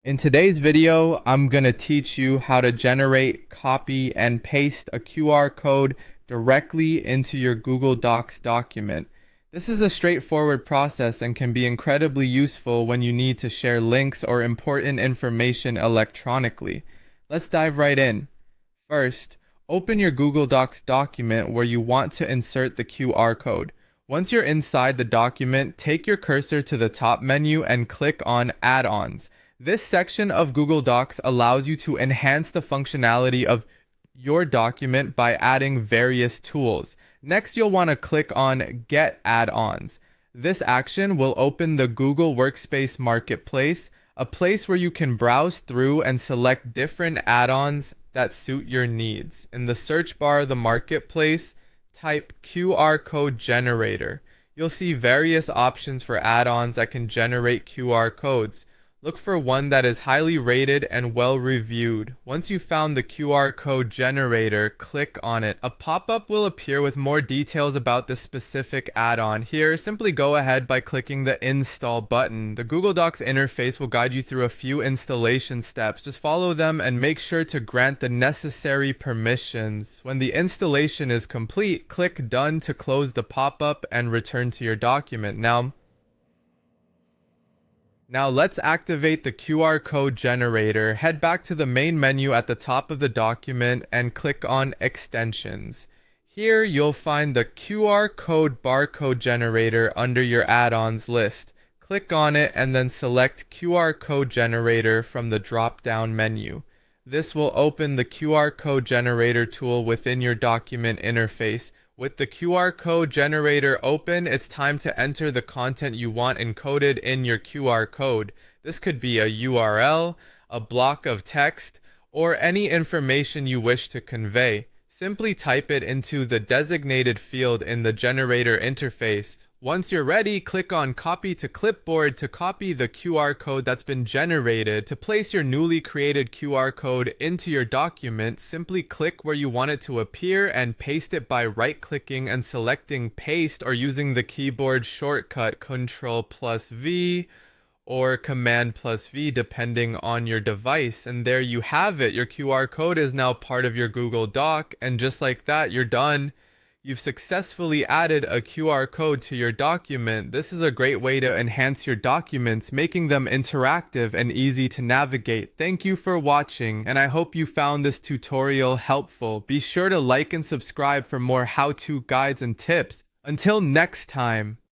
In today's video, I'm going to teach you how to generate, copy, and paste a QR code directly into your Google Docs document. This is a straightforward process and can be incredibly useful when you need to share links or important information electronically. Let's dive right in. First, open your Google Docs document where you want to insert the QR code. Once you're inside the document, take your cursor to the top menu and click on Add-ons. This section of Google Docs allows you to enhance the functionality of your document by adding various tools. Next, you'll want to click on Get Add-ons. This action will open the Google Workspace Marketplace, a place where you can browse through and select different add-ons that suit your needs. In the search bar of the marketplace, type QR code generator. You'll see various options for add-ons that can generate QR codes. Look for one that is highly rated and well reviewed. Once you've found the QR code generator, click on it. A pop-up will appear with more details about the specific add-on. Here, simply go ahead by clicking the Install button. The Google Docs interface will guide you through a few installation steps. Just follow them and make sure to grant the necessary permissions. When the installation is complete, click Done to close the pop-up and return to your document. Now let's activate the QR code generator. Head back to the main menu at the top of the document and click on Extensions. Here you'll find the QR code barcode generator under your add-ons list. Click on it and then select QR code generator from the drop-down menu. This will open the QR code generator tool within your document interface. With the QR code generator open, it's time to enter the content you want encoded in your QR code. This could be a URL, a block of text, or any information you wish to convey. Simply type it into the designated field in the generator interface. Once you're ready, click on Copy to Clipboard to copy the QR code that's been generated. To place your newly created QR code into your document, simply click where you want it to appear and paste it by right-clicking and selecting Paste, or using the keyboard shortcut Ctrl+V or Command+V depending on your device. And there you have it. Your QR code is now part of your Google Doc, and just like that, you're done. You've successfully added a QR code to your document. This is a great way to enhance your documents, making them interactive and easy to navigate. Thank you for watching, and I hope you found this tutorial helpful. Be sure to like and subscribe for more how-to guides and tips. Until next time.